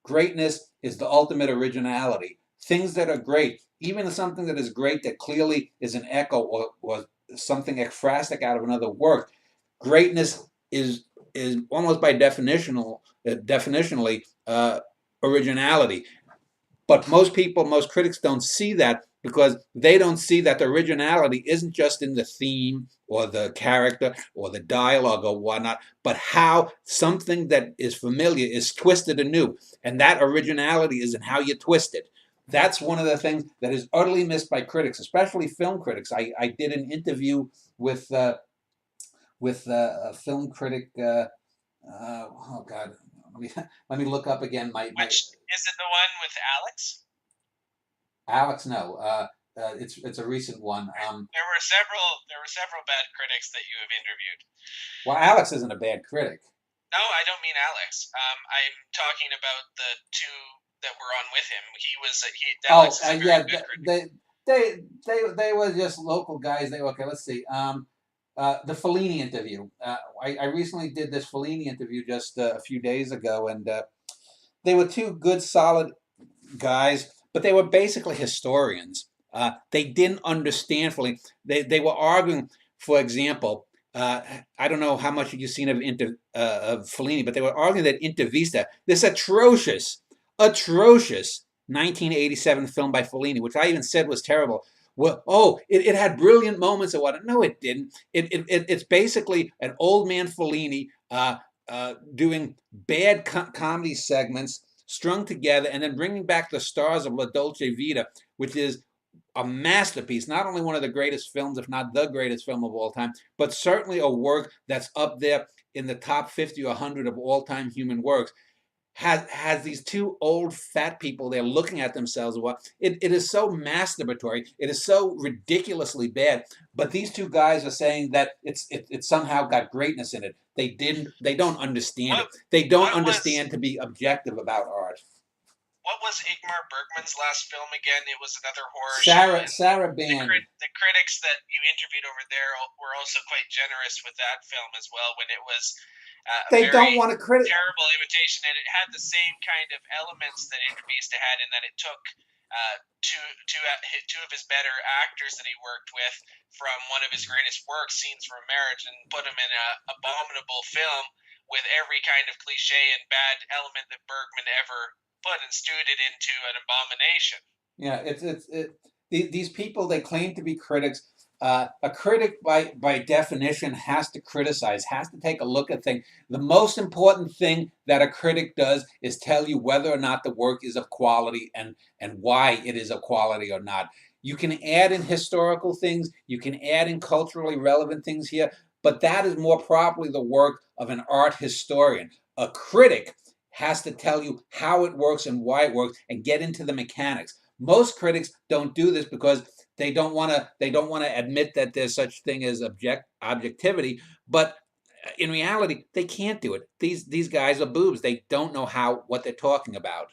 Greatness is the ultimate originality. Things that are great, even something that is great that clearly is an echo or something ekphrastic out of another work. Greatness is almost by definitionally originality. But most people, most critics don't see that because they don't see that the originality isn't just in the theme or the character or the dialogue or whatnot, but how something that is familiar is twisted anew. And that originality is in how you twist it. That's one of the things that is utterly missed by critics, especially film critics. I did an interview with a film critic. Oh God, let me look up again. My Which is it? The one with Alex? Alex, no, it's a recent one. There were several bad critics that you have interviewed. Well, Alex isn't a bad critic. No, I don't mean Alex. I'm talking about the two that were on with him. Oh, Alex is a very yeah, good critic. they were just local guys. They okay. Let's see. The Fellini interview. I recently did this Fellini interview just a few days ago, and they were two good, solid guys, but they were basically historians. They didn't understand fully. They were arguing, for example, I don't know how much you've seen of Fellini, but they were arguing that Intervista, this atrocious 1987 film by Fellini, which I even said was terrible. Well, oh, it had brilliant moments or what? No, it didn't. It's basically an old man Fellini doing bad comedy segments strung together and then bringing back the stars of La Dolce Vita, which is a masterpiece, not only one of the greatest films, if not the greatest film of all time, but certainly a work that's up there in the top 50 or 100 of all time human works. Has these two old fat people there looking at themselves. It is so masturbatory. It is so ridiculously bad. But these two guys are saying that it somehow got greatness in it. They don't understand What it. They don't what was understand to be objective about art. what was Ingmar Bergman's last film again? It was another horror show, Sarah and Sarah Band. the critics that you interviewed over there were also quite generous with that film as well. When it was a They don't very want to credit. terrible imitation, and it had the same kind of elements that Intervista had, in that it took two of his better actors that he worked with from one of his greatest works, Scenes from a Marriage, and put him in a abominable film with every kind of cliche and bad element that Bergman ever put, and stewed it into an abomination. Yeah, these people, they claim to be critics. A critic, by definition, has to criticize, has to take a look at things. The most important thing that a critic does is tell you whether or not the work is of quality and why it is of quality or not. You can add in historical things, you can add in culturally relevant things here, but that is more properly the work of an art historian. A critic has to tell you how it works and why it works and get into the mechanics. Most critics don't do this because they don't want to admit that there's such thing as objectivity, but in reality they can't do it. These guys are boobs. They don't know how what they're talking about.